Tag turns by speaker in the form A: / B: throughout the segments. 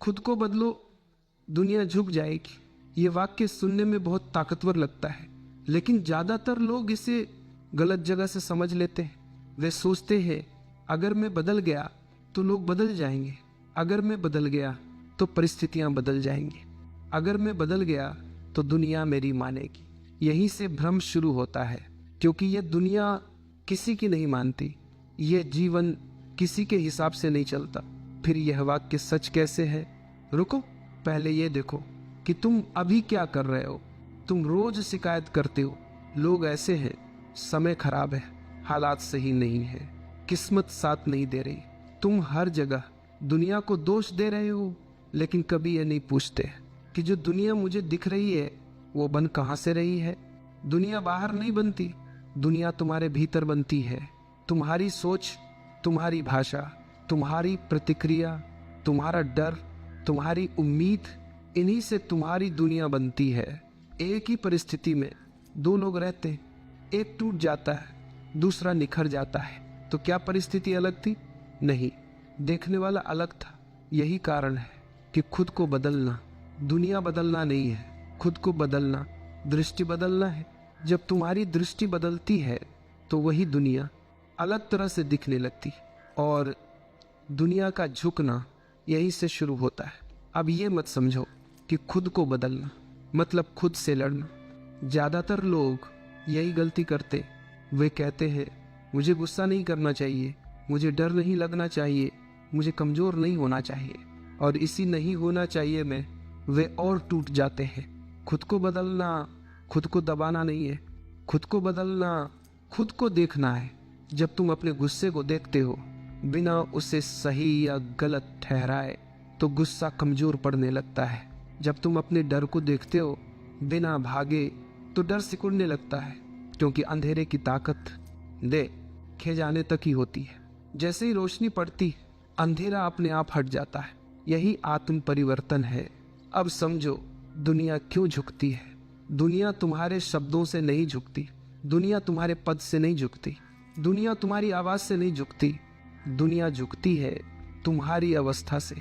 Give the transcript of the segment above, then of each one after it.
A: खुद को बदलो, दुनिया झुक जाएगी। ये वाक्य सुनने में बहुत ताकतवर लगता है, लेकिन ज्यादातर लोग इसे गलत जगह से समझ लेते हैं। वे सोचते हैं अगर मैं बदल गया तो लोग बदल जाएंगे, अगर मैं बदल गया तो परिस्थितियां बदल जाएंगी, अगर मैं बदल गया तो दुनिया मेरी मानेगी। यहीं से भ्रम शुरू होता है, क्योंकि यह दुनिया किसी की नहीं मानती, यह जीवन किसी के हिसाब से नहीं चलता। फिर यह वाक्य सच कैसे है? रुको, पहले यह देखो कि तुम अभी क्या कर रहे हो। तुम रोज शिकायत करते हो, लोग ऐसे हैं, समय खराब है, हालात सही नहीं है, किस्मत साथ नहीं दे रही। तुम हर जगह दुनिया को दोष दे रहे हो, लेकिन कभी ये नहीं पूछते कि जो दुनिया मुझे दिख रही है वो बन कहां से रही है। दुनिया बाहर नहीं बनती, दुनिया तुम्हारे भीतर बनती है। तुम्हारी सोच, तुम्हारी भाषा, तुम्हारी प्रतिक्रिया, तुम्हारा डर, तुम्हारी उम्मीद, इन्हीं से तुम्हारी दुनिया बनती है। एक ही परिस्थिति में दो लोग रहते हैं, एक टूट जाता है, दूसरा निखर जाता है। तो क्या परिस्थिति अलग थी? नहीं, देखने वाला अलग था। यही कारण है कि खुद को बदलना दुनिया बदलना नहीं है, खुद को बदलना दृष्टि बदलना है। जब तुम्हारी दृष्टि बदलती है तो वही दुनिया अलग तरह से दिखने लगती, और दुनिया का झुकना यहीं से शुरू होता है। अब ये मत समझो कि खुद को बदलना मतलब खुद से लड़ना। ज्यादातर लोग यही गलती करते। वे कहते हैं मुझे गुस्सा नहीं करना चाहिए, मुझे डर नहीं लगना चाहिए, मुझे कमजोर नहीं होना चाहिए, और इसी नहीं होना चाहिए में वे और टूट जाते हैं। खुद को बदलना खुद को दबाना नहीं है, खुद को बदलना खुद को देखना है। जब तुम अपने गुस्से को देखते हो बिना उसे सही या गलत ठहराए तो गुस्सा कमजोर पड़ने लगता है। जब तुम अपने डर को देखते हो बिना भागे तो डर सिकुड़ने लगता है, क्योंकि अंधेरे की ताकत देखे जाने तक ही होती है। जैसे ही रोशनी पड़ती अंधेरा अपने आप हट जाता है। यही आत्म परिवर्तन है। अब समझो दुनिया क्यों झुकती है। दुनिया तुम्हारे शब्दों से नहीं झुकती, दुनिया तुम्हारे पद से नहीं झुकती, दुनिया तुम्हारी आवाज से नहीं झुकती। दुनिया झुकती है तुम्हारी अवस्था से।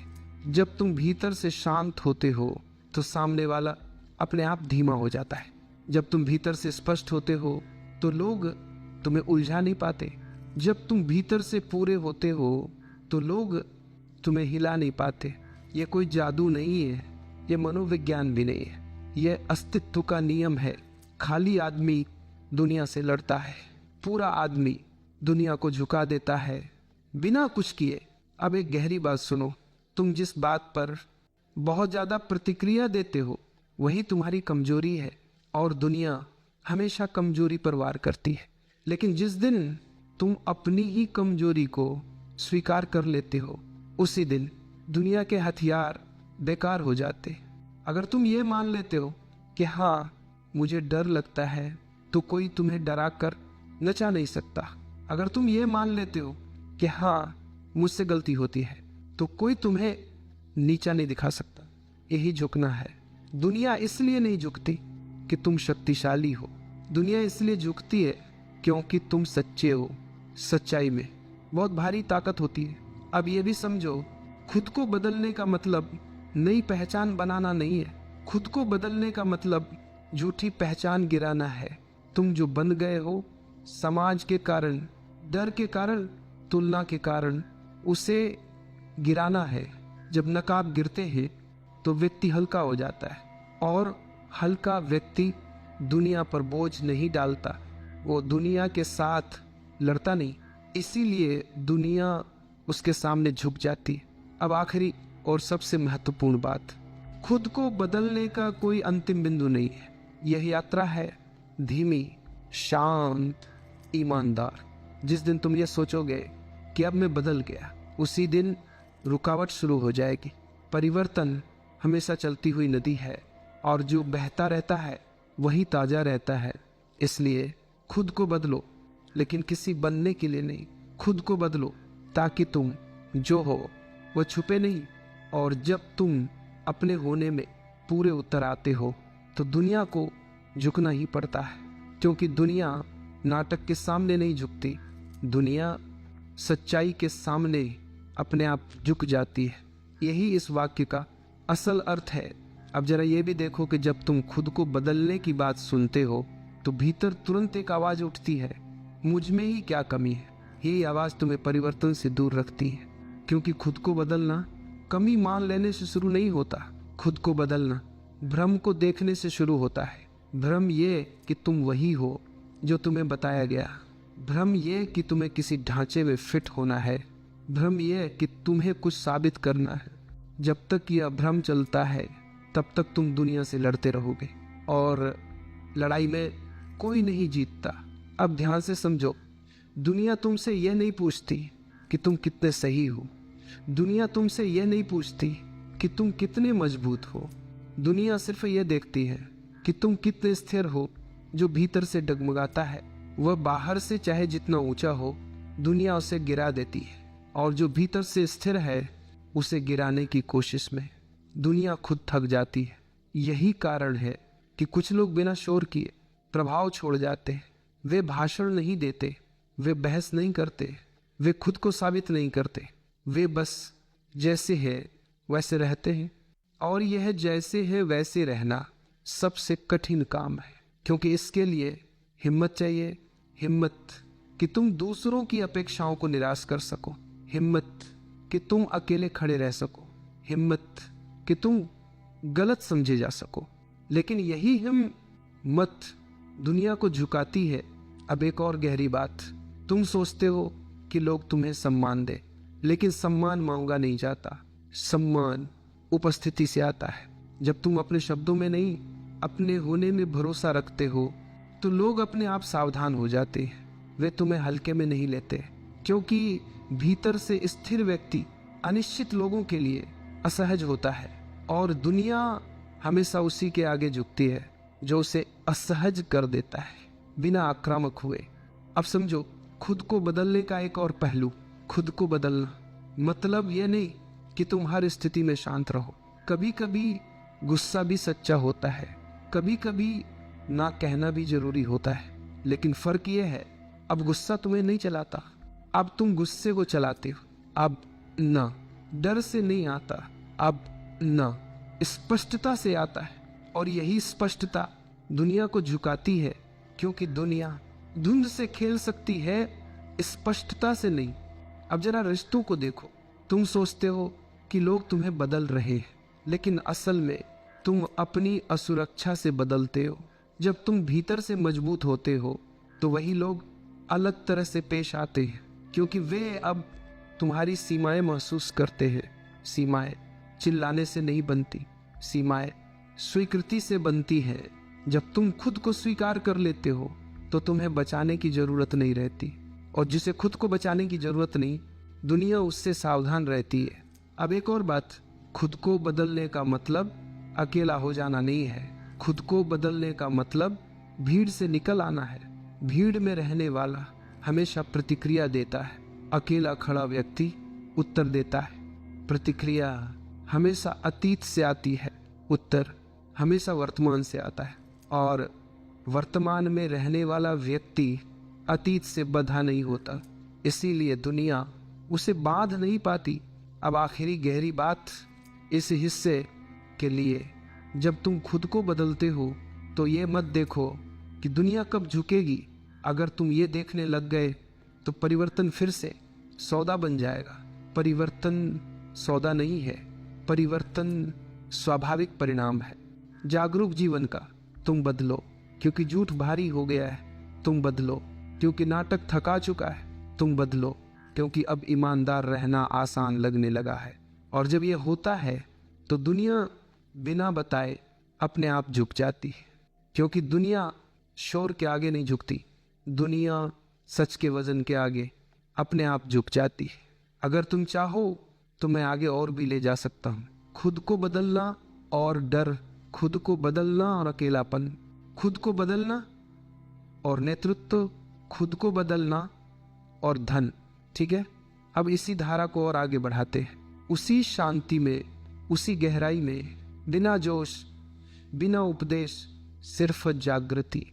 A: जब तुम भीतर से शांत होते हो तो सामने वाला अपने आप धीमा हो जाता है। जब तुम भीतर से स्पष्ट होते हो तो लोग तुम्हें उलझा नहीं पाते। जब तुम भीतर से पूरे होते हो तो लोग तुम्हें हिला नहीं पाते। ये कोई जादू नहीं है, ये मनोविज्ञान भी नहीं है, यह अस्तित्व का नियम है। खाली आदमी दुनिया से लड़ता है, पूरा आदमी दुनिया को झुका देता है बिना कुछ किए। अब एक गहरी बात सुनो, तुम जिस बात पर बहुत ज्यादा प्रतिक्रिया देते हो वही तुम्हारी कमजोरी है, और दुनिया हमेशा कमजोरी पर वार करती है। लेकिन जिस दिन तुम अपनी ही कमजोरी को स्वीकार कर लेते हो उसी दिन दुनिया के हथियार बेकार हो जाते। अगर तुम ये मान लेते हो कि हाँ मुझे डर लगता है तो कोई तुम्हें डरा कर नचा नहीं सकता, अगर तुम ये मान लेते हो कि हाँ मुझसे गलती होती है तो कोई तुम्हें नीचा नहीं दिखा सकता, यही झुकना है। दुनिया इसलिए नहीं झुकती कि तुम शक्तिशाली हो, दुनिया इसलिए झुकती है क्योंकि तुम सच्चे हो। सच्चाई में बहुत भारी ताकत होती है। अब ये भी समझो, खुद को बदलने का मतलब नई पहचान बनाना नहीं है, खुद को बदलने का मतलब झूठी पहचान गिराना है। तुम जो बन गए हो समाज के कारण, डर के कारण, तुलना के कारण, उसे गिराना है। जब नकाब गिरते हैं तो व्यक्ति हल्का हो जाता है, और हल्का व्यक्ति दुनिया पर बोझ नहीं डालता, वो दुनिया के साथ लड़ता नहीं, इसीलिए दुनिया उसके सामने झुक जाती है। अब आखिरी और सबसे महत्वपूर्ण बात, खुद को बदलने का कोई अंतिम बिंदु नहीं है। यह यात्रा है धीमी, शांत, ईमानदार। जिस दिन तुम ये सोचोगे कि अब मैं बदल गया, उसी दिन रुकावट शुरू हो जाएगी। परिवर्तन हमेशा चलती हुई नदी है, और जो बहता रहता है वही ताजा रहता है। इसलिए खुद को बदलो, लेकिन किसी बनने के लिए नहीं। खुद को बदलो ताकि तुम जो हो वो छुपे नहीं, और जब तुम अपने होने में पूरे उतर आते हो तो दुनिया को झुकना ही पड़ता है, क्योंकि दुनिया नाटक के सामने नहीं झुकती, दुनिया सच्चाई के सामने अपने आप झुक जाती है। यही इस वाक्य का असल अर्थ है। अब जरा ये भी देखो कि जब तुम खुद को बदलने की बात सुनते हो तो भीतर तुरंत एक आवाज उठती है, मुझ में ही क्या कमी है। यही आवाज तुम्हें परिवर्तन से दूर रखती है, क्योंकि खुद को बदलना कमी मान लेने से शुरू नहीं होता। खुद को बदलना भ्रम को देखने से शुरू होता है। भ्रम ये कि तुम वही हो जो तुम्हें बताया गया। भ्रम ये कि तुम्हें किसी ढांचे में फिट होना है। भ्रम ये कि तुम्हें कुछ साबित करना है। जब तक यह भ्रम चलता है तब तक तुम दुनिया से लड़ते रहोगे, और लड़ाई में कोई नहीं जीतता। अब ध्यान से समझो, दुनिया तुमसे यह नहीं पूछती कि तुम कितने सही हो। दुनिया तुमसे यह नहीं पूछती कि तुम कितने मजबूत हो। दुनिया सिर्फ यह देखती है कि तुम कितने स्थिर हो। जो भीतर से डगमगाता है वह बाहर से चाहे जितना ऊंचा हो, दुनिया उसे गिरा देती है, और जो भीतर से स्थिर है उसे गिराने की कोशिश में दुनिया खुद थक जाती है। यही कारण है कि कुछ लोग बिना शोर किए प्रभाव छोड़ जाते हैं। वे भाषण नहीं देते, वे बहस नहीं करते, वे खुद को साबित नहीं करते। वे बस जैसे है वैसे रहते हैं, और यह जैसे है वैसे रहना सबसे कठिन काम है, क्योंकि इसके लिए हिम्मत चाहिए। हिम्मत कि तुम दूसरों की अपेक्षाओं को निराश कर सको। हिम्मत कि तुम अकेले खड़े रह सको। हिम्मत कि तुम गलत समझे जा सको। लेकिन यही हिम्मत दुनिया को झुकाती है। अब एक और गहरी बात, तुम सोचते हो कि लोग तुम्हें सम्मान दे, लेकिन सम्मान मांगा नहीं जाता। सम्मान उपस्थिति से आता है। जब तुम अपने शब्दों में नहीं अपने होने में भरोसा रखते हो तो लोग अपने आप सावधान हो जाते हैं। वे तुम्हें हल्के में नहीं लेते, क्योंकि भीतर से स्थिर व्यक्ति अनिश्चित लोगों के लिए असहज होता है, और दुनिया हमेशा उसी के आगे झुकती है जो उसे असहज कर देता है बिना आक्रामक हुए। अब समझो, खुद को बदलने का एक और पहलू। खुद को बदलना मतलब यह नहीं कि तुम हर स्थिति में शांत रहो। कभी कभी गुस्सा भी सच्चा होता है, कभी कभी ना कहना भी जरूरी होता है। लेकिन फर्क यह है, अब गुस्सा तुम्हें नहीं चलाता, अब तुम गुस्से को चलाते हो। अब ना डर से नहीं आता, अब ना स्पष्टता से आता है, और यही स्पष्टता दुनिया को झुकाती है, क्योंकि दुनिया धुंध से खेल सकती है, स्पष्टता से नहीं। अब जरा रिश्तों को देखो। तुम सोचते हो कि लोग तुम्हें बदल रहे हैं, लेकिन असल में तुम अपनी असुरक्षा से बदलते हो। जब तुम भीतर से मजबूत होते हो तो वही लोग अलग तरह से पेश आते हैं, क्योंकि वे अब तुम्हारी सीमाएं महसूस करते हैं। सीमाएं चिल्लाने से नहीं बनती, सीमाएं स्वीकृति से बनती है। जब तुम खुद को स्वीकार कर लेते हो तो तुम्हें बचाने की जरूरत नहीं रहती, और जिसे खुद को बचाने की जरूरत नहीं, दुनिया उससे सावधान रहती है। अब एक और बात, खुद को बदलने का मतलब अकेला हो जाना नहीं है। खुद को बदलने का मतलब भीड़ से निकल आना है। भीड़ में रहने वाला हमेशा प्रतिक्रिया देता है, अकेला खड़ा व्यक्ति उत्तर देता है। प्रतिक्रिया हमेशा अतीत से आती है, उत्तर हमेशा वर्तमान से आता है, और वर्तमान में रहने वाला व्यक्ति अतीत से बंधा नहीं होता, इसीलिए दुनिया उसे बांध नहीं पाती। अब आखिरी गहरी बात इस हिस्से के लिए, जब तुम खुद को बदलते हो तो ये मत देखो कि दुनिया कब झुकेगी। अगर तुम ये देखने लग गए तो परिवर्तन फिर से सौदा बन जाएगा। परिवर्तन सौदा नहीं है, परिवर्तन स्वाभाविक परिणाम है जागरूक जीवन का। तुम बदलो क्योंकि झूठ भारी हो गया है, तुम बदलो क्योंकि नाटक थका चुका है, तुम बदलो क्योंकि अब ईमानदार रहना आसान लगने लगा है। और जब ये होता है तो दुनिया बिना बताए अपने आप झुक जाती है, क्योंकि दुनिया शोर के आगे नहीं झुकती, दुनिया सच के वजन के आगे अपने आप झुक जाती है। अगर तुम चाहो तो मैं आगे और भी ले जा सकता हूँ। खुद को बदलना और डर, खुद को बदलना और अकेलापन, खुद को बदलना और नेतृत्व, खुद को बदलना और धन। ठीक है, अब इसी धारा को और आगे बढ़ाते हैं, उसी शांति में, उसी गहराई में, बिना जोश, बिना उपदेश, सिर्फ जागृति।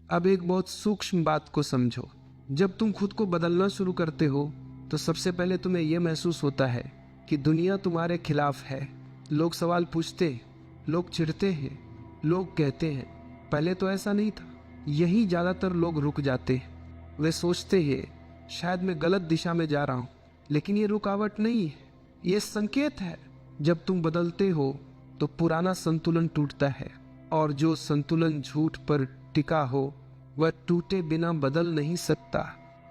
A: अब एक बहुत सूक्ष्म बात को समझो। जब तुम खुद को बदलना शुरू करते हो तो सबसे पहले तुम्हें यह महसूस होता है कि दुनिया तुम्हारे खिलाफ है। लोग सवाल पूछते, लोग चिढ़ते हैं, लोग कहते हैं पहले तो ऐसा नहीं था। यही ज्यादातर लोग रुक जाते हैं। वे सोचते हैं शायद मैं गलत दिशा में जा रहा हूं, लेकिन ये रुकावट नहीं है, ये संकेत है। जब तुम बदलते हो तो पुराना संतुलन टूटता है, और जो संतुलन झूठ पर टिका हो वह टूटे बिना बदल नहीं सकता।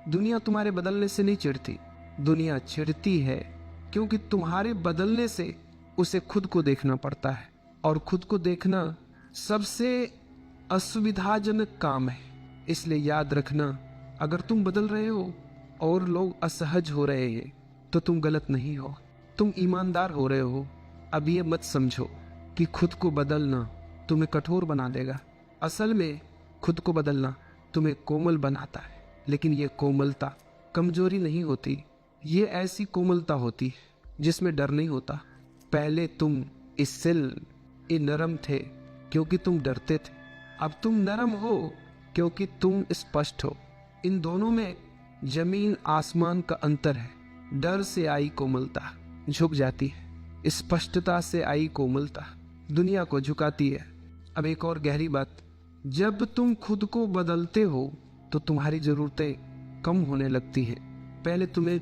A: दुनिया तुम्हारे बदलने से नहीं चिढ़ती, दुनिया चिढ़ती है क्योंकि तुम्हारे बदलने से उसे खुद को देखना पड़ता है, और खुद को देखना सबसे असुविधाजनक काम है। इसलिए याद रखना, अगर तुम बदल रहे हो और लोग असहज हो रहे हैं तो तुम गलत नहीं हो, तुम ईमानदार हो रहे हो। अब ये मत समझो कि खुद को बदलना तुम्हें कठोर बना देगा। असल में खुद को बदलना तुम्हें कोमल बनाता है, लेकिन ये कोमलता कमजोरी नहीं होती। ये ऐसी कोमलता होती है जिसमें डर नहीं होता। पहले तुम इससे नरम थे क्योंकि तुम डरते थे, अब तुम नरम हो क्योंकि तुम स्पष्ट हो। इन दोनों में जमीन आसमान का अंतर है। डर से आई कोमलता झुक जाती है, स्पष्टता से आई कोमलता दुनिया को झुकाती है। अब एक और गहरी बात, जब तुम खुद को बदलते हो तो तुम्हारी जरूरतें कम होने लगती हैं। पहले तुम्हें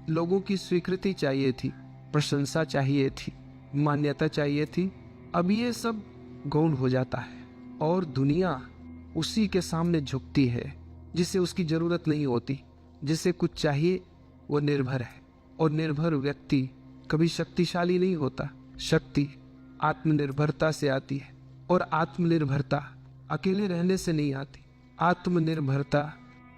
A: लोगों की स्वीकृति चाहिए थी, प्रशंसा चाहिए थी, मान्यता चाहिए थी। अब ये सब गौण हो जाता है और दुनिया उसी के सामने झुकती है जिसे उसकी जरूरत नहीं होती। जिसे कुछ चाहिए वो निर्भर है, और निर्भर व्यक्ति कभी शक्तिशाली नहीं होता। शक्ति आत्मनिर्भरता से आती है, और आत्मनिर्भरता अकेले रहने से नहीं आती। आत्मनिर्भरता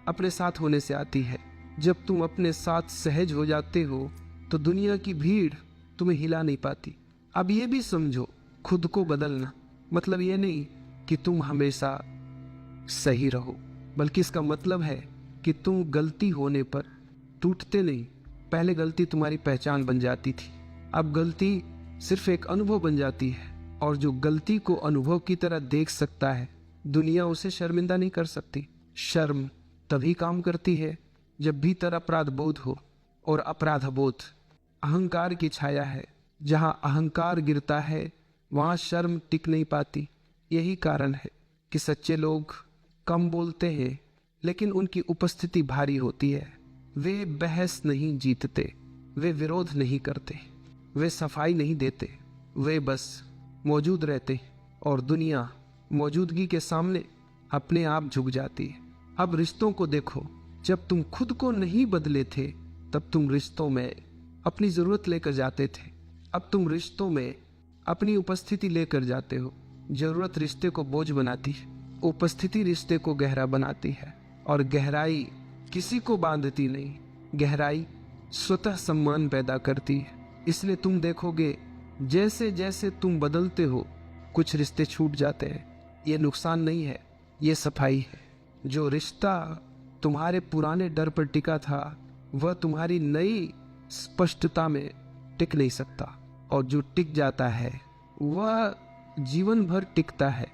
A: अपने साथ होने से आती है। जब तुम अपने साथ सहज हो जाते हो तो दुनिया की भीड़ तुम्हें हिला नहीं पाती। अब ये भी समझो, खुद को बदलना मतलब ये नहीं कि तुम हमेशा सही रहो, बल्कि इसका मतलब है कि तुम गलती होने पर टूटते नहीं। पहले गलती तुम्हारी पहचान बन जाती थी, अब गलती सिर्फ एक अनुभव बन जाती है। और जो गलती को अनुभव की तरह देख सकता है, दुनिया उसे शर्मिंदा नहीं कर सकती। शर्म तभी काम करती है जब भीतर अपराध बोध हो, और अपराध बोध अहंकार की छाया है। जहां अहंकार गिरता है वहां शर्म टिक नहीं पाती। यही कारण है कि सच्चे लोग कम बोलते हैं, लेकिन उनकी उपस्थिति भारी होती है। वे बहस नहीं जीतते, वे विरोध नहीं करते, वे सफाई नहीं देते, वे बस मौजूद रहते, और दुनिया मौजूदगी के सामने अपने आप झुक जाती है। अब रिश्तों को देखो, जब तुम खुद को नहीं बदले थे तब तुम रिश्तों में अपनी जरूरत लेकर जाते थे। अब तुम रिश्तों में अपनी उपस्थिति लेकर जाते हो। जरूरत रिश्ते को बोझ बनाती है, उपस्थिति रिश्ते को गहरा बनाती है, और गहराई किसी को बांधती नहीं, गहराई स्वतः सम्मान पैदा करती है। इसलिए तुम देखोगे जैसे जैसे तुम बदलते हो कुछ रिश्ते छूट जाते हैं। ये नुकसान नहीं है, ये सफाई है। जो रिश्ता तुम्हारे पुराने डर पर टिका था वह तुम्हारी नई स्पष्टता में टिक नहीं सकता, और जो टिक जाता है वह जीवन भर टिकता है।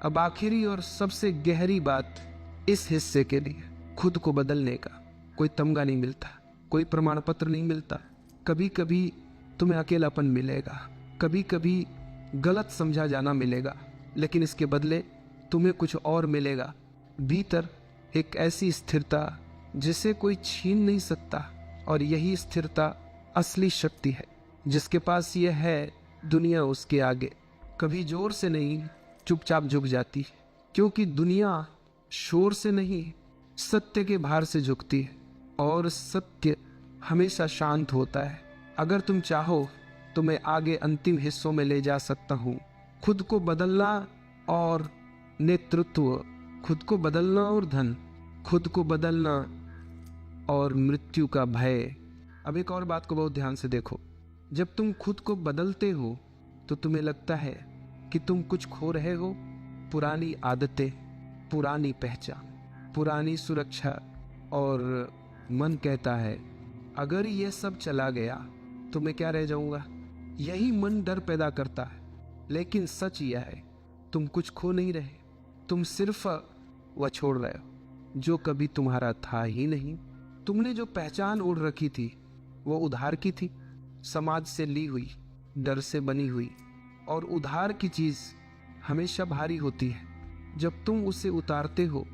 A: अब आखिरी और सबसे गहरी बात इस हिस्से के लिए, खुद को बदलने का कोई तमगा नहीं मिलता, कोई प्रमाण पत्र नहीं मिलता। कभी कभी तुम्हें अकेलापन मिलेगा, कभी कभी गलत समझा जाना मिलेगा, लेकिन इसके बदले तुम्हें कुछ और मिलेगा। भीतर एक ऐसी स्थिरता जिसे कोई छीन नहीं सकता, और यही स्थिरता असली शक्ति है। जिसके पास यह है, दुनिया उसके आगे कभी जोर से नहीं, चुपचाप झुक जाती है, क्योंकि दुनिया शोर से नहीं, सत्य के भार से झुकती है, और सत्य हमेशा शांत होता है। अगर तुम चाहो तो मैं आगे अंतिम हिस्सों में ले जा सकता हूँ। खुद को बदलना और नेतृत्व, खुद को बदलना और धन, खुद को बदलना और मृत्यु का भय। अब एक और बात को बहुत ध्यान से देखो, जब तुम खुद को बदलते हो तो तुम्हें लगता है कि तुम कुछ खो रहे हो। पुरानी आदतें, पुरानी पहचान, पुरानी सुरक्षा, और मन कहता है अगर ये सब चला गया तो मैं क्या रह जाऊंगा। यही मन डर पैदा करता है, लेकिन सच यह है तुम कुछ खो नहीं रहे, तुम सिर्फ वह छोड़ रहे हो जो कभी तुम्हारा था ही नहीं। तुमने जो पहचान ओढ़ रखी थी वो उधार की थी, समाज से ली हुई, डर से बनी हुई और उधार की चीज हमेशा भारी होती है। जब तुम उसे उतारते हो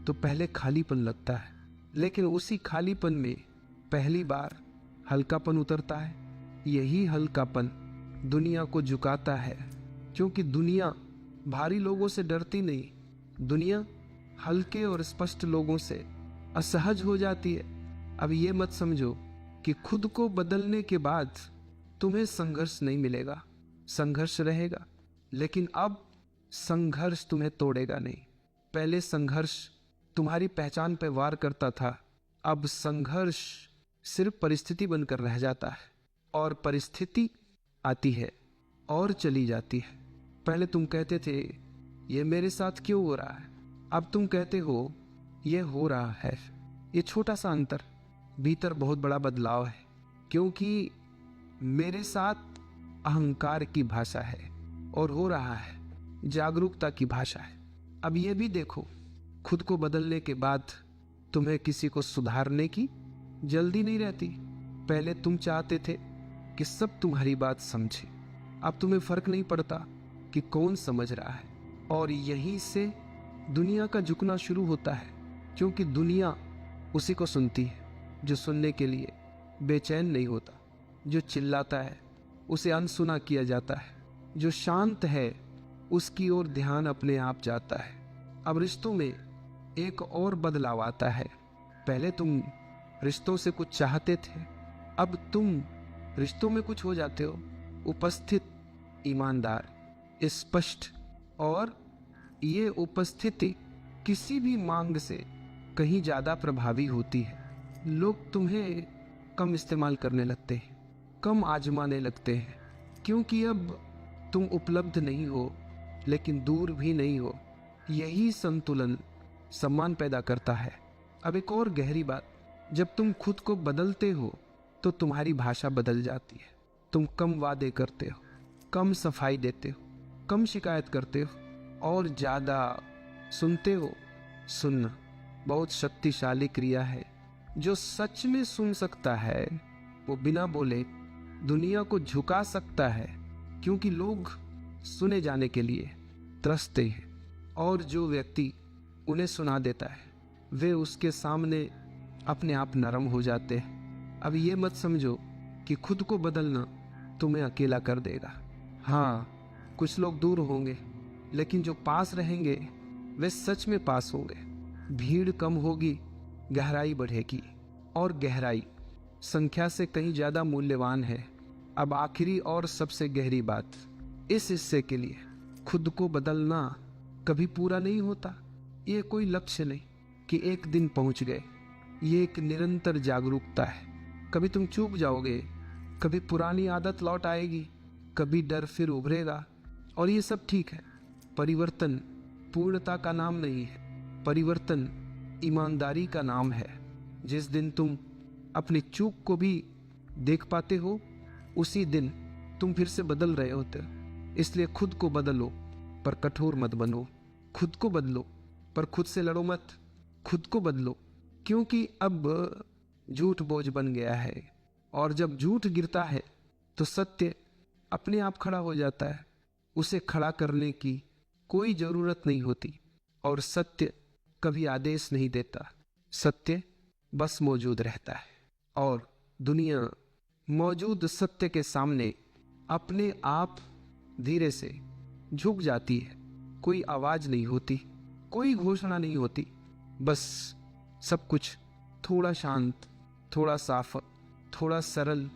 A: तो पहले खालीपन लगता है, लेकिन उसी खालीपन में पहली बार हल्कापन उतरता है। यही हल्कापन दुनिया को झुकाता है, क्योंकि दुनिया भारी लोगों से डरती नहीं, दुनिया हल्के और स्पष्ट लोगों से असहज हो जाती है। अब ये मत समझो कि खुद को बदलने के बाद तुम्हें संघर्ष नहीं मिलेगा। संघर्ष रहेगा, लेकिन अब संघर्ष तुम्हें तोड़ेगा नहीं। पहले संघर्ष तुम्हारी पहचान पर वार करता था, अब संघर्ष सिर्फ परिस्थिति बनकर रह जाता है, और परिस्थिति आती है और चली जाती है। पहले तुम कहते थे ये मेरे साथ क्यों हो रहा है, अब तुम कहते हो ये हो रहा है। ये छोटा सा अंतर भीतर बहुत बड़ा बदलाव है, क्योंकि मेरे साथ अहंकार की भाषा है और हो रहा है जागरूकता की भाषा है। अब ये भी देखो, खुद को बदलने के बाद तुम्हें किसी को सुधारने की जल्दी नहीं रहती। पहले तुम चाहते थे कि सब तुम्हारी बात समझे, अब तुम्हें फर्क नहीं पड़ता कि कौन समझ रहा है। और यहीं से दुनिया का झुकना शुरू होता है, क्योंकि दुनिया उसी को सुनती है जो सुनने के लिए बेचैन नहीं होता। जो चिल्लाता है उसे अनसुना किया जाता है, जो शांत है उसकी ओर ध्यान अपने आप जाता है। अब रिश्तों में एक और बदलाव आता है। पहले तुम रिश्तों से कुछ चाहते थे, अब तुम रिश्तों में कुछ हो जाते हो। उपस्थित, ईमानदार, स्पष्ट, और ये उपस्थिति किसी भी मांग से कहीं ज्यादा प्रभावी होती है। लोग तुम्हें कम इस्तेमाल करने लगते हैं, कम आजमाने लगते हैं, क्योंकि अब तुम उपलब्ध नहीं हो लेकिन दूर भी नहीं हो। यही संतुलन सम्मान पैदा करता है। अब एक और गहरी बात, जब तुम खुद को बदलते हो तो तुम्हारी भाषा बदल जाती है। तुम कम वादे करते हो, कम सफाई देते हो, कम शिकायत करते हो और ज्यादा सुनते हो। सुनना बहुत शक्तिशाली क्रिया है। जो सच में सुन सकता है वो बिना बोले दुनिया को झुका सकता है, क्योंकि लोग सुने जाने के लिए तरसते हैं, और जो व्यक्ति उन्हें सुना देता है वे उसके सामने अपने आप नरम हो जाते हैं। अब ये मत समझो कि खुद को बदलना तुम्हें अकेला कर देगा। हाँ, कुछ लोग दूर होंगे, लेकिन जो पास रहेंगे वे सच में पास होंगे। भीड़ कम होगी, गहराई बढ़ेगी, और गहराई संख्या से कहीं ज्यादा मूल्यवान है। अब आखिरी और सबसे गहरी बात, इस हिस्से के लिए खुद को बदलना कभी पूरा नहीं होता। ये कोई लक्ष्य नहीं कि एक दिन पहुंच गए, ये एक निरंतर जागरूकता है। कभी तुम चूक जाओगे, कभी पुरानी आदत लौट आएगी, कभी डर फिर उभरेगा, और ये सब ठीक है। परिवर्तन पूर्णता का नाम नहीं है, परिवर्तन ईमानदारी का नाम है। जिस दिन तुम अपनी चूक को भी देख पाते हो, उसी दिन तुम फिर से बदल रहे होते हो। इसलिए खुद को बदलो पर कठोर मत बनो। खुद को बदलो पर खुद से लड़ो मत। खुद को बदलो, क्योंकि अब झूठ बोझ बन गया है, और जब झूठ गिरता है तो सत्य अपने आप खड़ा हो जाता है। उसे खड़ा करने की कोई जरूरत नहीं होती, और सत्य कभी आदेश नहीं देता। सत्य बस मौजूद रहता है, और दुनिया मौजूद सत्य के सामने अपने आप धीरे से झुक जाती है। कोई आवाज नहीं होती, कोई घोषणा नहीं होती, बस सब कुछ थोड़ा शांत, थोड़ा साफ, थोड़ा सरल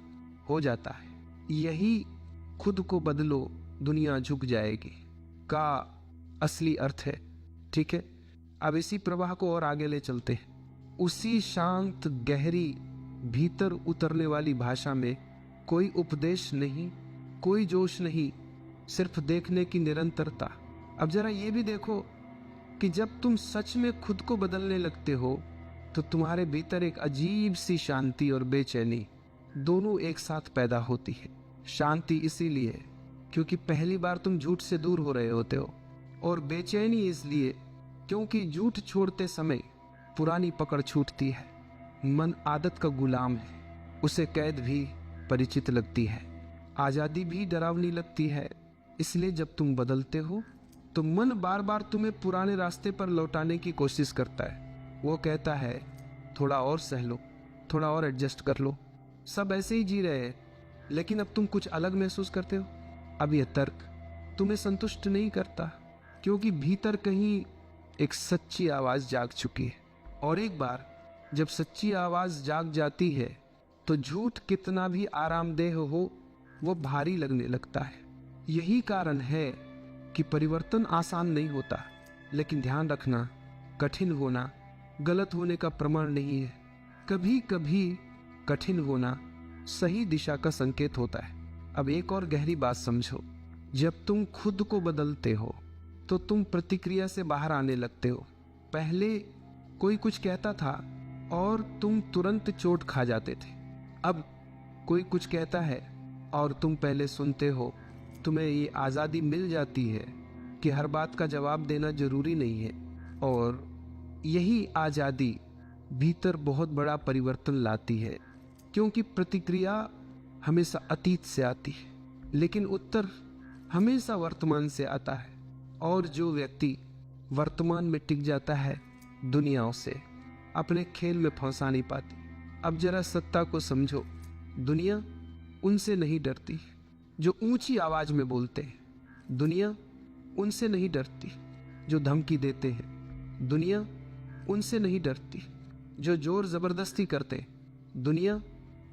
A: हो जाता है। यही खुद को बदलो दुनिया झुक जाएगी का असली अर्थ है। ठीक है, अब इसी प्रवाह को और आगे ले चलते हैं। उसी शांत, गहरी, भीतर उतरने वाली भाषा में कोई उपदेश नहीं, कोई जोश नहीं, सिर्फ देखने की निरंतरता। अब जरा ये भी देखो कि जब तुम सच में खुद को बदलने लगते हो तो तुम्हारे भीतर एक अजीब सी शांति और बेचैनी दोनों एक साथ पैदा होती है। शांति इसीलिए क्योंकि पहली बार तुम झूठ से दूर हो रहे होते हो, और बेचैनी इसलिए क्योंकि झूठ छोड़ते समय पुरानी पकड़ छूटती है। मन आदत का गुलाम है, उसे कैद भी परिचित लगती है। आजादी भी डरावनी लगती है। इसलिए जब तुम बदलते हो तो मन बार बार तुम्हें पुराने रास्ते पर लौटाने की कोशिश करता है। वो कहता है थोड़ा और सह लो, थोड़ा और एडजस्ट कर लो, सब ऐसे ही जी रहे हैं। लेकिन अब तुम कुछ अलग महसूस करते हो। अब यह तर्क तुम्हें संतुष्ट नहीं करता, क्योंकि भीतर कहीं एक सच्ची आवाज जाग चुकी है। और एक बार जब सच्ची आवाज जाग जाती है तो झूठ कितना भी आरामदेह हो वो भारी लगने लगता है। यही कारण है कि परिवर्तन आसान नहीं होता, लेकिन ध्यान रखना, कठिन होना गलत होने का प्रमाण नहीं है। कभी कभी कठिन होना सही दिशा का संकेत होता है। अब एक और गहरी बात समझो, जब तुम खुद को बदलते हो तो तुम प्रतिक्रिया से बाहर आने लगते हो। पहले कोई कुछ कहता था और तुम तुरंत चोट खा जाते थे। अब कोई कुछ कहता है और तुम पहले सुनते हो। तुम्हें ये आज़ादी मिल जाती है कि हर बात का जवाब देना जरूरी नहीं है। और यही आज़ादी भीतर बहुत बड़ा परिवर्तन लाती है, क्योंकि प्रतिक्रिया हमेशा अतीत से आती है, लेकिन उत्तर हमेशा वर्तमान से आता है। और जो व्यक्ति वर्तमान में टिक जाता है, दुनिया उसे अपने खेल में फंसा नहीं पाती। अब जरा सत्ता को समझो, दुनिया उनसे नहीं डरती जो ऊंची आवाज में बोलते हैं। दुनिया उनसे नहीं डरती जो धमकी देते हैं। दुनिया उनसे नहीं डरती जो जोर जबरदस्ती करते हैं। दुनिया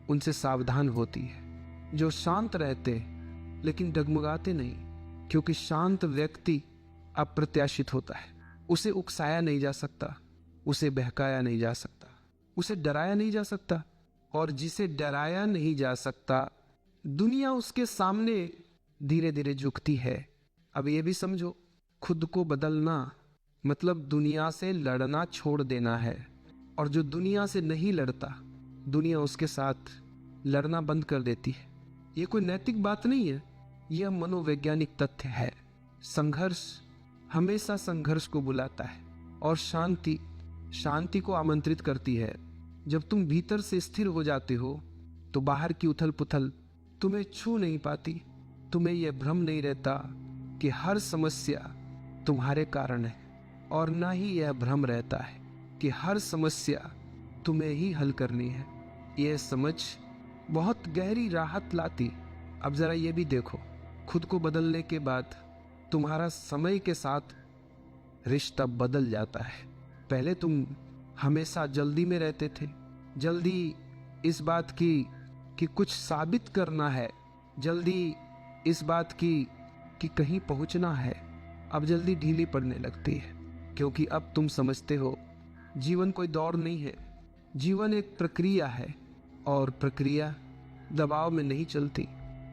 A: उनसे सावधान होती है जो शांत रहते लेकिन डगमगाते नहीं, क्योंकि शांत व्यक्ति अप्रत्याशित होता है। उसे उकसाया नहीं जा सकता, उसे बहकाया नहीं जा सकता, उसे डराया नहीं जा सकता। और जिसे डराया नहीं जा सकता, दुनिया उसके सामने धीरे धीरे झुकती है। अब ये भी समझो, खुद को बदलना मतलब दुनिया से लड़ना छोड़ देना है। और जो दुनिया से नहीं लड़ता, दुनिया उसके साथ लड़ना बंद कर देती है। ये कोई नैतिक बात नहीं है, यह मनोवैज्ञानिक तथ्य है। संघर्ष हमेशा संघर्ष को बुलाता है और शांति शांति को आमंत्रित करती है। जब तुम भीतर से स्थिर हो जाते हो तो बाहर की उथल पुथल तुम्हें छू नहीं पाती। तुम्हें यह भ्रम नहीं रहता कि हर समस्या तुम्हारे कारण है, और ना ही यह भ्रम रहता है कि हर समस्या तुम्हें ही हल करनी है। यह समझ बहुत गहरी राहत लाती। अब जरा ये भी देखो, खुद को बदलने के बाद तुम्हारा समय के साथ रिश्ता बदल जाता है। पहले तुम हमेशा जल्दी में रहते थे, जल्दी इस बात की कि कुछ साबित करना है, जल्दी इस बात की कि कहीं पहुंचना है। अब जल्दी ढीली पड़ने लगती है, क्योंकि अब तुम समझते हो जीवन कोई दौड़ नहीं है, जीवन एक प्रक्रिया है, और प्रक्रिया दबाव में नहीं चलती।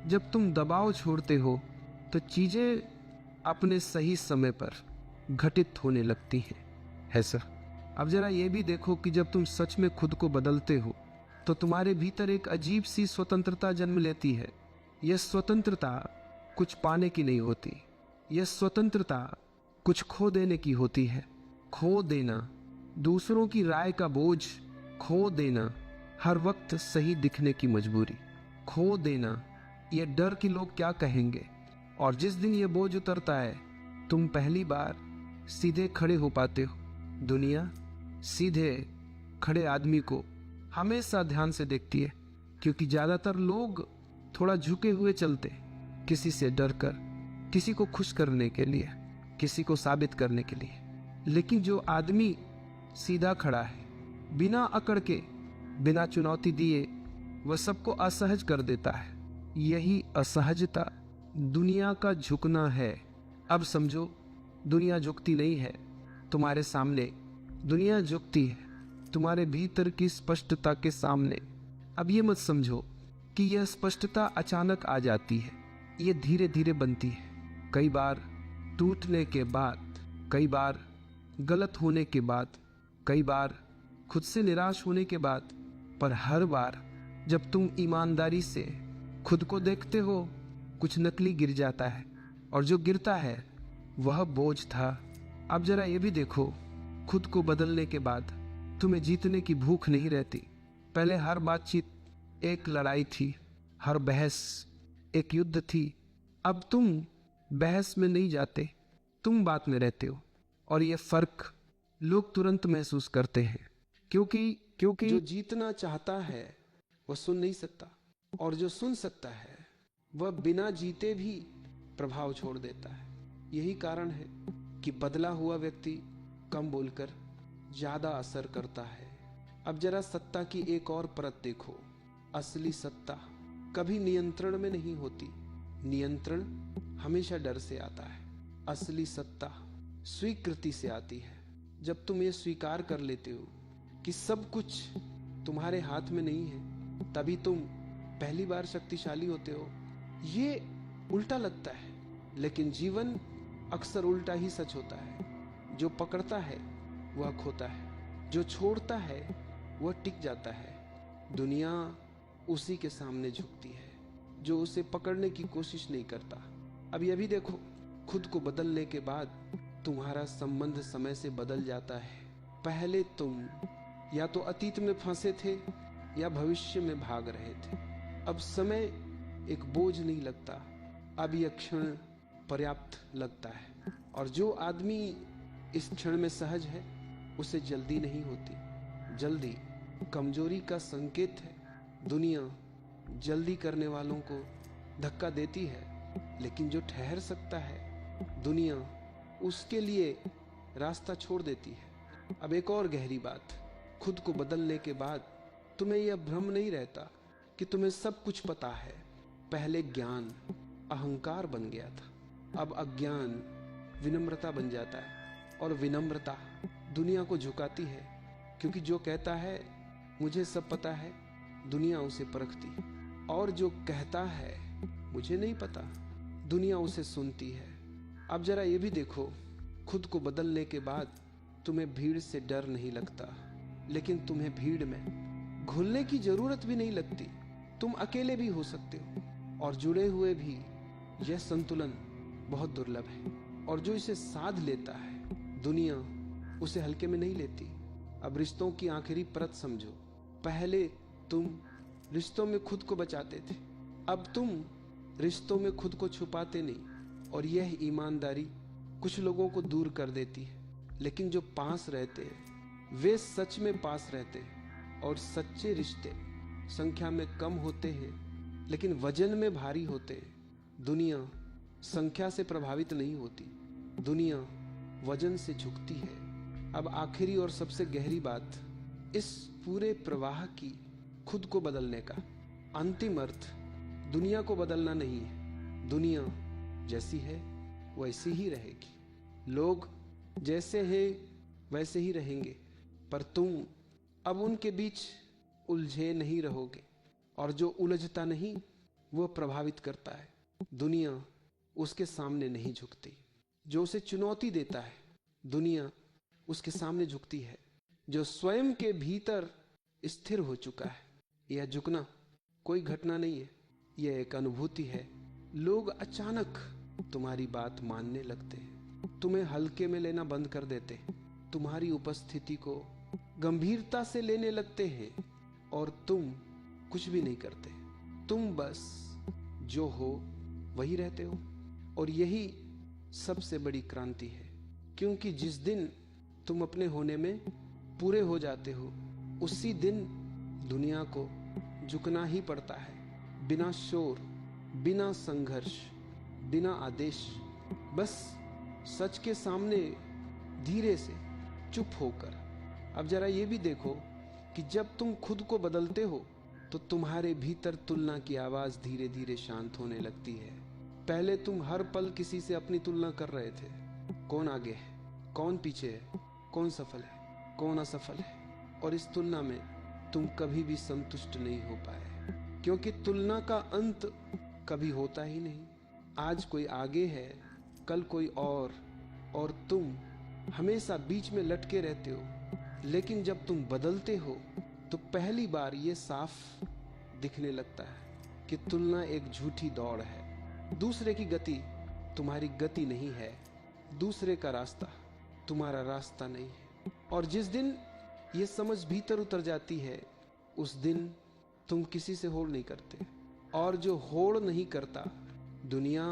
A: जब तुम दबाव छोड़ते हो तो चीजें अपने सही समय पर घटित होने लगती हैं, है सर। अब जरा ये भी देखो कि जब तुम सच में खुद को बदलते हो तो तुम्हारे भीतर एक अजीब सी स्वतंत्रता जन्म लेती है। यह स्वतंत्रता कुछ पाने की नहीं होती, यह स्वतंत्रता कुछ खो देने की होती है। खो देना दूसरों की राय का बोझ, खो देना हर वक्त सही दिखने की मजबूरी, खो देना यह डर कि लोग क्या कहेंगे। और जिस दिन यह बोझ उतरता है, तुम पहली बार सीधे खड़े हो पाते हो। दुनिया सीधे खड़े आदमी को हमेशा ध्यान से देखती है, क्योंकि ज्यादातर लोग थोड़ा झुके हुए चलते, किसी से डरकर, किसी को खुश करने के लिए, किसी को साबित करने के लिए। लेकिन जो आदमी सीधा खड़ा है, बिना अकड़ के, बिना चुनौती दिए, वह सबको असहज कर देता है। यही असहजता दुनिया का झुकना है। अब समझो, दुनिया झुकती नहीं है तुम्हारे सामने, दुनिया झुकती है तुम्हारे भीतर की स्पष्टता के सामने। अब ये मत समझो कि यह स्पष्टता अचानक आ जाती है, ये धीरे धीरे बनती है। कई बार टूटने के बाद, कई बार गलत होने के बाद, कई बार खुद से निराश होने के बाद, पर हर बार जब तुम ईमानदारी से खुद को देखते हो, कुछ नकली गिर जाता है, और जो गिरता है वह बोझ था। अब जरा ये भी देखो, खुद को बदलने के बाद तुम्हें जीतने की भूख नहीं रहती। पहले हर बातचीत एक लड़ाई थी, हर बहस एक युद्ध थी। अब तुम बहस में नहीं जाते, तुम बात में रहते हो। और यह फर्क लोग तुरंत महसूस करते हैं, क्योंकि जो जीतना चाहता है वह सुन नहीं सकता, और जो सुन सकता है वह बिना जीते भी प्रभाव छोड़ देता है। यही कारण है कि बदला हुआ व्यक्ति कम बोलकर ज्यादा असर करता है। अब जरा सत्ता की एक और परत देखो। असली सत्ता कभी नियंत्रण में नहीं होती, नियंत्रण हमेशा डर से आता है। असली सत्ता स्वीकृति से आती है। जब तुम ये स्वीकार कर लेते हो कि सब कुछ तुम्हारे हाथ में नहीं है, तभी तुम पहली बार शक्तिशाली होते हो। ये उल्टा लगता है, लेकिन जीवन अक्सर उल्टा ही सच होता है। जो पकड़ता है वह खोता है, जो छोड़ता है वह टिक जाता है। दुनिया उसी के सामने झुकती है जो उसे पकड़ने की कोशिश नहीं करता। अब यह भी देखो, खुद को बदलने के बाद तुम्हारा संबंध समय से बदल जाता है। पहले तुम या तो अतीत में फंसे थे या भविष्य में भाग रहे थे। अब समय एक बोझ नहीं लगता, अब यह क्षण पर्याप्त लगता है। और जो आदमी इस क्षण में सहज है उसे जल्दी नहीं होती। जल्दी कमजोरी का संकेत है। दुनिया जल्दी करने वालों को धक्का देती है, लेकिन जो ठहर सकता है दुनिया उसके लिए रास्ता छोड़ देती है। अब एक और गहरी बात, खुद को बदलने के बाद तुम्हें यह भ्रम नहीं रहता कि तुम्हें सब कुछ पता है। पहले ज्ञान अहंकार बन गया था, अब अज्ञान विनम्रता बन जाता है। और विनम्रता दुनिया को झुकाती है, क्योंकि जो कहता है मुझे सब पता है, दुनिया उसे परखती है। और जो कहता है मुझे नहीं पता, दुनिया उसे सुनती है। अब जरा ये भी देखो, खुद को बदलने के बाद तुम्हें भीड़ से डर नहीं लगता, लेकिन तुम्हें भीड़ में घुलने की जरूरत भी नहीं लगती। तुम अकेले भी हो सकते हो और जुड़े हुए भी। यह संतुलन बहुत दुर्लभ है, और जो इसे साध लेता है दुनिया उसे हल्के में नहीं लेती। अब रिश्तों की आखिरी परत समझो। पहले तुम रिश्तों में खुद को बचाते थे, अब तुम रिश्तों में खुद को छुपाते नहीं। और यह ईमानदारी कुछ लोगों को दूर कर देती है, लेकिन जो पास रहते हैं वे सच में पास रहते हैं। और सच्चे रिश्ते संख्या में कम होते हैं, लेकिन वजन में भारी होते हैं। दुनिया संख्या से प्रभावित नहीं होती, दुनिया वजन से झुकती है। अब आखिरी और सबसे गहरी बात, इस पूरे प्रवाह की खुद को बदलने का अंतिम अर्थ दुनिया को बदलना नहीं है। दुनिया जैसी है वैसी ही रहेगी, लोग जैसे हैं वैसे ही रहेंगे, पर तुम अब उनके बीच उलझे नहीं रहोगे। और जो उलझता नहीं वो प्रभावित करता है। दुनिया उसके सामने नहीं झुकती। जो उसे चुनौती देता है दुनिया उसके सामने झुकती है। जो स्वयं के भीतर स्थिर हो चुका है, यह झुकना कोई घटना नहीं है, यह एक अनुभूति है। लोग अचानक तुम्हारी बात मानने लगते हैं, तुम्हें हल्के में लेना बंद कर देते हैं, तुम्हारी उपस्थिति को गंभीरता से लेने लगते हैं, और तुम कुछ भी नहीं करते। तुम बस जो हो वही रहते हो। और यही सबसे बड़ी क्रांति है, क्योंकि जिस दिन तुम अपने होने में पूरे हो जाते हो उसी दिन दुनिया को झुकना ही पड़ता है। बिना शोर, बिना संघर्ष, बिना आदेश, बस सच के सामने धीरे से चुप होकर। अब जरा ये भी देखो कि जब तुम खुद को बदलते हो तो तुम्हारे भीतर तुलना की आवाज धीरे धीरे शांत होने लगती है। पहले तुम हर पल किसी से अपनी तुलना कर रहे थे, कौन आगे है, कौन पीछे है, कौन सफल है, कौन असफल है। और इस तुलना में तुम कभी भी संतुष्ट नहीं हो पाए, क्योंकि तुलना का अंत कभी होता ही नहीं। आज कोई आगे है, कल कोई और तुम हमेशा बीच में लटके रहते हो। लेकिन जब तुम बदलते हो तो पहली बार ये साफ दिखने लगता है कि तुलना एक झूठी दौड़ है। दूसरे की गति तुम्हारी गति नहीं है, दूसरे का रास्ता तुम्हारा रास्ता नहीं है। और जिस दिन ये समझ भीतर उतर जाती है उस दिन तुम किसी से होड़ नहीं करते और जो होड़ नहीं करता, दुनिया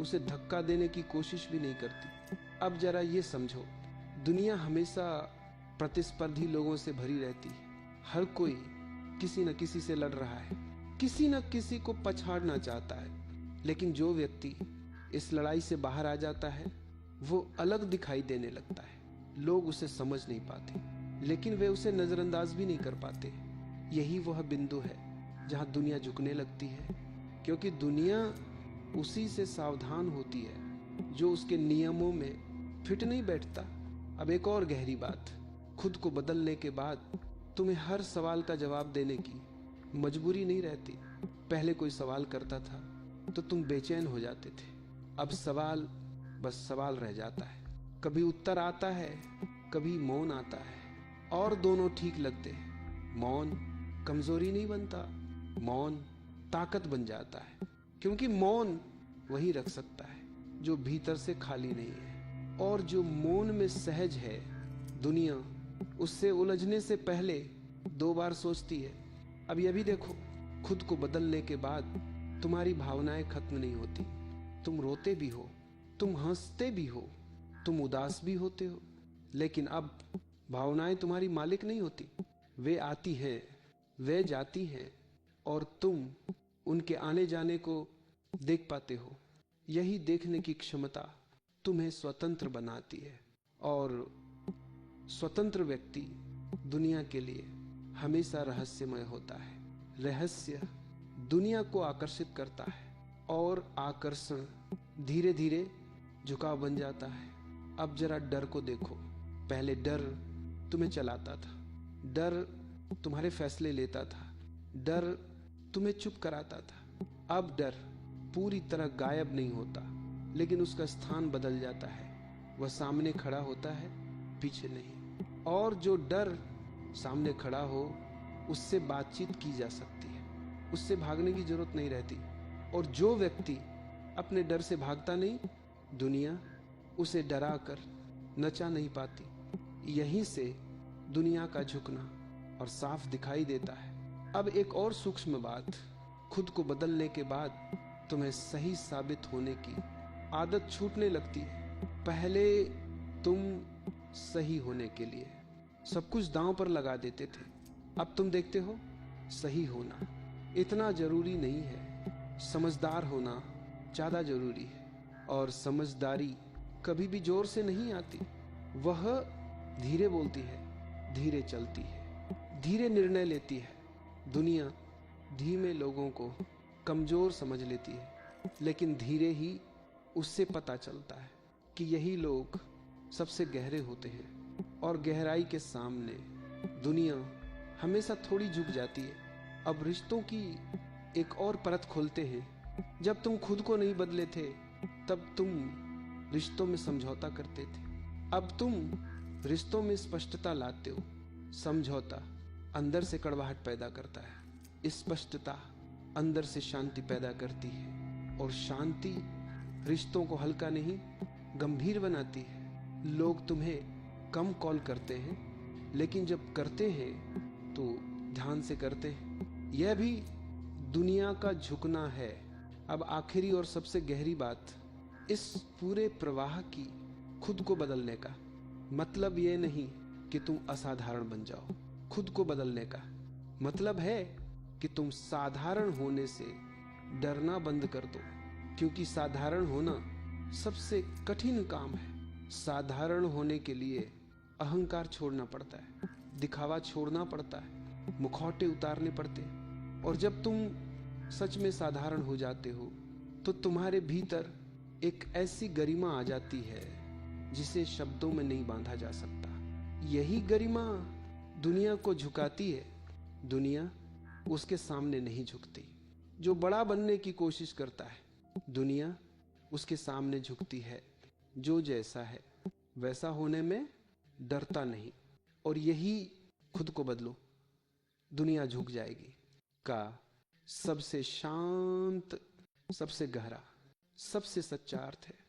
A: उसे धक्का देने की कोशिश भी नहीं करती। अब जरा ये समझो, दुनिया हमेशा प्रतिस्पर्धी लोगों से भरी रहती है। हर कोई किसी न किसी से लड़ रहा है, किसी न किसी को पछाड़ना चाहता है। लेकिन जो व्यक्ति इस लड़ाई से बाहर आ जाता है वो अलग दिखाई देने लगता है। लोग उसे समझ नहीं पाते, लेकिन वे उसे नजरअंदाज भी नहीं कर पाते। यही वह बिंदु है जहां दुनिया झुकने लगती है, क्योंकि दुनिया उसी से सावधान होती है जो उसके नियमों में फिट नहीं बैठता। अब एक और गहरी बात, खुद को बदलने के बाद तुम्हें हर सवाल का जवाब देने की मजबूरी नहीं रहती। पहले कोई सवाल करता था तो तुम बेचैन हो जाते थे, अब सवाल बस सवाल रह जाता है। कभी उत्तर आता है, कभी मौन आता है, और दोनों ठीक लगते हैं। मौन कमजोरी नहीं बनता, मौन ताकत बन जाता है, क्योंकि मौन वही रख सकता है जो भीतर से खाली नहीं है। और जो मौन में सहज है, दुनिया उससे उलझने से पहले 2 बार सोचती है। अब यह भी देखो, खुद को बदलने के बाद तुम्हारी भावनाएं खत्म नहीं होती। तुम रोते भी हो, तुम हंसते भी हो, तुम उदास भी होते हो, लेकिन अब भावनाएं तुम्हारी मालिक नहीं होती। वे आती हैं, वे जाती हैं, और तुम उनके आने जाने को देख पाते हो। यही देखने की क्षमता तुम्हें स्वतंत्र बनाती है। और स्वतंत्र व्यक्ति दुनिया के लिए हमेशा रहस्यमय होता है। रहस्य दुनिया को आकर्षित करता है, और आकर्षण धीरे धीरे झुकाव बन जाता है। अब जरा डर को देखो। पहले डर तुम्हें चलाता था, डर तुम्हारे फैसले लेता था, डर तुम्हें चुप कराता था। अब डर पूरी तरह गायब नहीं होता, लेकिन उसका स्थान बदल जाता है। वह सामने खड़ा होता है, पीछे नहीं। और जो डर सामने खड़ा हो, उससे बातचीत की जा सकती है, उससे भागने की जरूरत नहीं रहती। और जो व्यक्ति अपने डर से भागता नहीं, दुनिया उसे डरा कर नचा नहीं पाती। यहीं से दुनिया का झुकना और साफ दिखाई देता है। अब एक और सूक्ष्म बात, खुद को बदलने के बाद तुम्हें सही साबित होने की आदत छूटने लगती है। पहले तुम सही होने के लिए सब कुछ दांव पर लगा देते थे, अब तुम देखते हो सही होना इतना जरूरी नहीं है, समझदार होना ज्यादा जरूरी है। और समझदारी कभी भी जोर से नहीं आती, वह धीरे बोलती है, धीरे चलती है, धीरे निर्णय लेती है। दुनिया धीमे लोगों को कमजोर समझ लेती है, लेकिन धीरे ही उससे पता चलता है कि यही लोग सबसे गहरे होते हैं। और गहराई के सामने दुनिया हमेशा थोड़ी झुक जाती है। अब रिश्तों की एक और परत खोलते हैं। जब तुम खुद को नहीं बदले थे, तब तुम रिश्तों में समझौता करते थे। अब तुम रिश्तों में स्पष्टता लाते हो। समझौता अंदर से कड़वाहट पैदा करता है, स्पष्टता अंदर से शांति पैदा करती है, और शांति रिश्तों को हल्का नहीं गंभीर बनाती है। लोग तुम्हें कम कॉल करते हैं, लेकिन जब करते हैं तो ध्यान से करते हैं। यह भी दुनिया का झुकना है। अब आखिरी और सबसे गहरी बात, इस पूरे प्रवाह की खुद को बदलने का मतलब यह नहीं कि तुम असाधारण बन जाओ। खुद को बदलने का मतलब है कि तुम साधारण होने से डरना बंद कर दो, क्योंकि साधारण होना सबसे कठिन काम है। साधारण होने के लिए अहंकार छोड़ना पड़ता है, दिखावा छोड़ना पड़ता है, मुखौटे उतारने पड़ते हैं। और जब तुम सच में साधारण हो जाते हो तो तुम्हारे भीतर एक ऐसी गरिमा आ जाती है जिसे शब्दों में नहीं बांधा जा सकता। यही गरिमा दुनिया को झुकाती है। दुनिया उसके सामने नहीं झुकती। जो बड़ा बनने की कोशिश करता है, दुनिया उसके सामने झुकती है। जो जैसा है वैसा होने में डरता नहीं। और यही खुद को बदलो, दुनिया झुक जाएगी का सबसे शांत, सबसे गहरा, सबसे सच्चा अर्थ है।